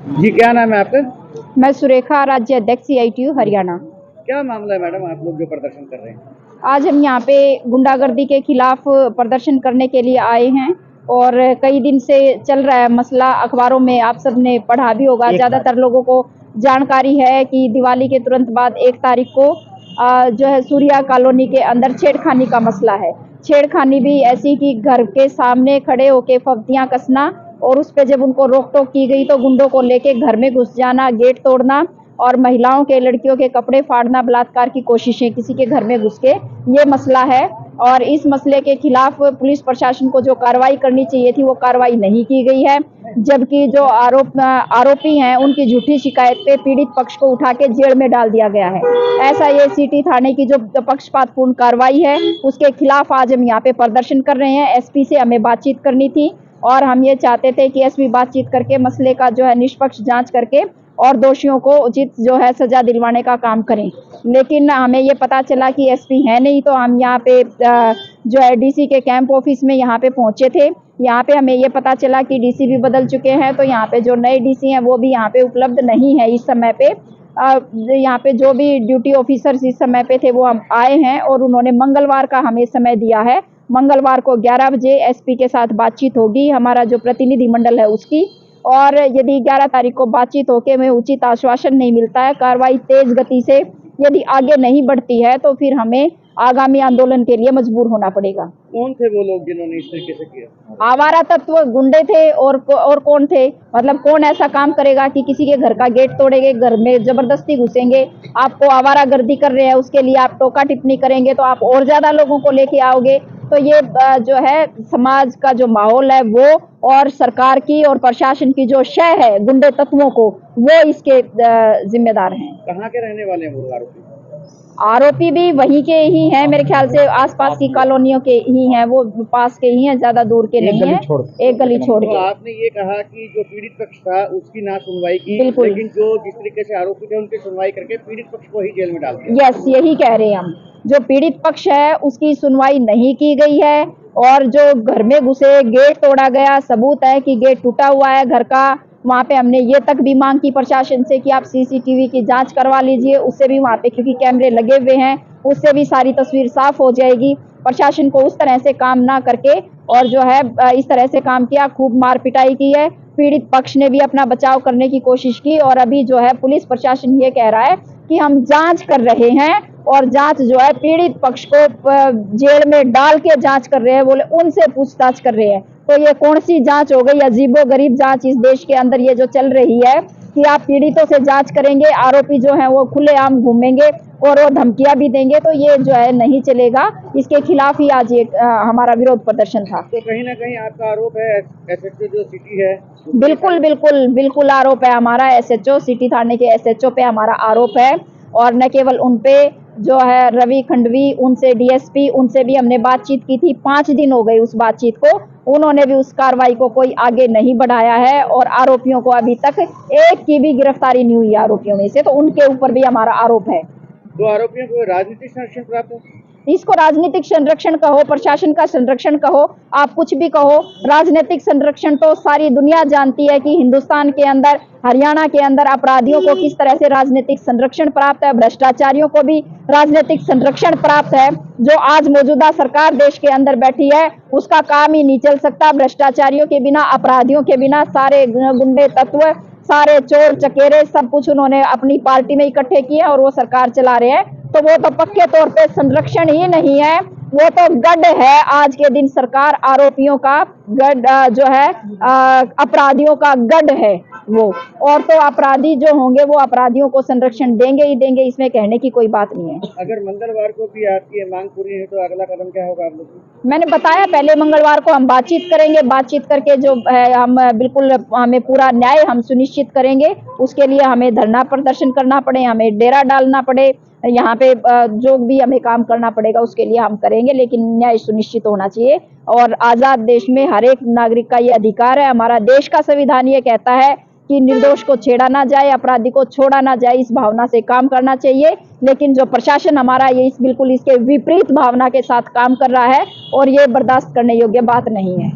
जी, क्या नाम है आपका? मैं सुरेखा, राज्य अध्यक्ष CITU हरियाणा। क्या मामला है मैडम, आप लोग जो प्रदर्शन कर रहे हैं? आज हम यहाँ पे गुंडागर्दी के खिलाफ प्रदर्शन करने के लिए आए हैं और कई दिन से चल रहा है मसला। अखबारों में आप सबने पढ़ा भी होगा, ज़्यादातर लोगों को जानकारी है कि दिवाली के तुरंत बाद 1 तारीख को जो है सूर्या कॉलोनी के अंदर छेड़खानी का मसला है। छेड़खानी भी ऐसी कि घर के सामने खड़े होके फब्तियां कसना और उस पे जब उनको रोक टोक की गई तो गुंडों को लेके घर में घुस जाना, गेट तोड़ना और महिलाओं के, लड़कियों के कपड़े फाड़ना, बलात्कार की कोशिशें किसी के घर में घुस के, ये मसला है। और इस मसले के खिलाफ पुलिस प्रशासन को जो कार्रवाई करनी चाहिए थी वो कार्रवाई नहीं की गई है, जबकि जो आरोपी हैं उनकी झूठी शिकायत पे पीड़ित पक्ष को उठा के जेल में डाल दिया गया है। ऐसा ये सिटी थाने की जो पक्षपातपूर्ण कार्रवाई है उसके खिलाफ आज हम यहाँ पे प्रदर्शन कर रहे हैं। SP से हमें बातचीत करनी थी और हम ये चाहते थे कि SP बातचीत करके मसले का जो है निष्पक्ष जांच करके और दोषियों को उचित जो है सजा दिलवाने का काम करें। लेकिन हमें ये पता चला कि SP है नहीं, तो हम यहाँ पे जो है DC के कैंप ऑफिस में यहाँ पे पहुंचे थे। यहाँ पे हमें ये पता चला कि DC भी बदल चुके हैं, तो यहाँ पे जो नए DC हैं वो भी यहाँ पे उपलब्ध नहीं है इस समय पे। यहाँ पे जो भी ड्यूटी ऑफिसर्स इस समय पे थे वो हम आए हैं और उन्होंने मंगलवार का हमें समय दिया है। मंगलवार को 11 बजे SP के साथ बातचीत होगी, हमारा जो प्रतिनिधि मंडल है उसकी। और यदि 11 तारीख को बातचीत होकर में उचित आश्वासन नहीं मिलता है, कार्रवाई तेज गति से यदि आगे नहीं बढ़ती है, तो फिर हमें आगामी आंदोलन के लिए मजबूर होना पड़ेगा। कौन थे वो लोग जिन्होंने इस तरीके से किया? आवारा तत्व गुंडे थे और कौन थे, मतलब कौन ऐसा काम करेगा कि किसी के घर का गेट तोड़ेंगे, घर में जबरदस्ती घुसेंगे, आपको आवारागर्दी कर रहे हैं उसके लिए आप टोका टिप्पणी करेंगे तो आप और ज्यादा लोगों को लेके आओगे। तो ये जो है समाज का जो माहौल है वो और सरकार की और प्रशासन की जो शय है गुंडे तत्वों को, वो इसके जिम्मेदार हैं। कहाँ के रहने वाले हैं वो आरोपी? आरोपी भी वहीं के ही हैं, मेरे ख्याल से आसपास की कॉलोनियों के ही हैं, वो पास के ही हैं, ज्यादा दूर के नहीं है, एक गली छोड़ तो के। आपने ये कहा कि जो पीड़ित पक्ष था उसकी ना सुनवाई की, बिल्कुल। लेकिन जो जिस तरीके से आरोपी थे उनकी सुनवाई करके पीड़ित पक्ष को ही जेल में डाल दिया। यस, यही कह रहे हैं हम। जो पीड़ित पक्ष है उसकी सुनवाई नहीं की गई है और जो घर में घुसे, गेट तोड़ा गया, सबूत है कि गेट टूटा हुआ है घर का। वहाँ पे हमने ये तक भी मांग की प्रशासन से कि आप CCTV की जांच करवा लीजिए, उससे भी वहाँ पे क्योंकि कैमरे लगे हुए हैं उससे भी सारी तस्वीर साफ हो जाएगी। प्रशासन को उस तरह से काम ना करके और जो है इस तरह से काम किया, खूब मार पिटाई की है। पीड़ित पक्ष ने भी अपना बचाव करने की कोशिश की और अभी जो है पुलिस प्रशासन ये कह रहा है कि हम जांच कर रहे हैं और जांच जो है पीड़ित पक्ष को जेल में डाल के जांच कर रहे हैं, बोले उनसे पूछताछ कर रहे हैं। तो ये कौन सी जांच हो गई? अजीबो गरीब जांच इस देश के अंदर ये जो चल रही है कि आप पीड़ितों से जांच करेंगे, आरोपी जो है वो खुलेआम घूमेंगे और वो धमकियां भी देंगे, तो ये जो है नहीं चलेगा। इसके खिलाफ ही आज ये हमारा विरोध प्रदर्शन था। तो कहीं ना कहीं आपका आरोप है SHO जो सिटी है? बिल्कुल बिल्कुल बिल्कुल आरोप है हमारा। SHO सिटी थाने के SHO पे हमारा आरोप है और न केवल उन पे, जो है रवि खंडवी, उनसे DSP, उनसे भी हमने बातचीत की थी। 5 दिन हो गए उस बातचीत को, उन्होंने भी उस कार्रवाई को कोई आगे नहीं बढ़ाया है और आरोपियों को अभी तक एक की भी गिरफ्तारी नहीं हुई आरोपियों में से, तो उनके ऊपर भी हमारा आरोप है। तो आरोपियों को राजनीतिक संरक्षण प्राप्त है? इसको राजनीतिक संरक्षण कहो, प्रशासन का संरक्षण कहो, आप कुछ भी कहो, राजनीतिक संरक्षण तो सारी दुनिया जानती है कि हिंदुस्तान के अंदर, हरियाणा के अंदर अपराधियों को किस तरह से राजनीतिक संरक्षण प्राप्त है, भ्रष्टाचारियों को भी राजनीतिक संरक्षण प्राप्त है। जो आज मौजूदा सरकार देश के अंदर बैठी है उसका काम ही नहीं चल सकता भ्रष्टाचारियों के बिना, अपराधियों के बिना। सारे गुंडे तत्व, सारे चोर चकेरे सब कुछ उन्होंने अपनी पार्टी में इकट्ठे किए और वो सरकार चला रहे हैं, तो वो तो पक्के तौर पे संरक्षण ही नहीं है, वो तो गढ़ है। आज के दिन सरकार आरोपियों का गढ़ जो है, अपराधियों का गढ़ है वो, और तो अपराधी जो होंगे वो अपराधियों को संरक्षण देंगे ही देंगे, इसमें कहने की कोई बात नहीं है। अगर मंगलवार को भी आपकी ये मांग पूरी है तो अगला कदम क्या होगा आप लोग? मैंने बताया पहले, मंगलवार को हम बातचीत करेंगे, बातचीत करके जो है हम बिल्कुल हमें पूरा न्याय हम सुनिश्चित करेंगे। उसके लिए हमें धरना प्रदर्शन करना पड़े, हमें डेरा डालना पड़े, यहाँ पे जो भी हमें काम करना पड़ेगा उसके लिए हम करेंगे, लेकिन न्याय सुनिश्चित होना चाहिए। और आजाद देश में हर एक नागरिक का ये अधिकार है। हमारा देश का संविधान ये कहता है कि निर्दोष को छेड़ा ना जाए, अपराधी को छोड़ा ना जाए, इस भावना से काम करना चाहिए। लेकिन जो प्रशासन हमारा ये बिल्कुल इसके विपरीत भावना के साथ काम कर रहा है और ये बर्दाश्त करने योग्य बात नहीं है।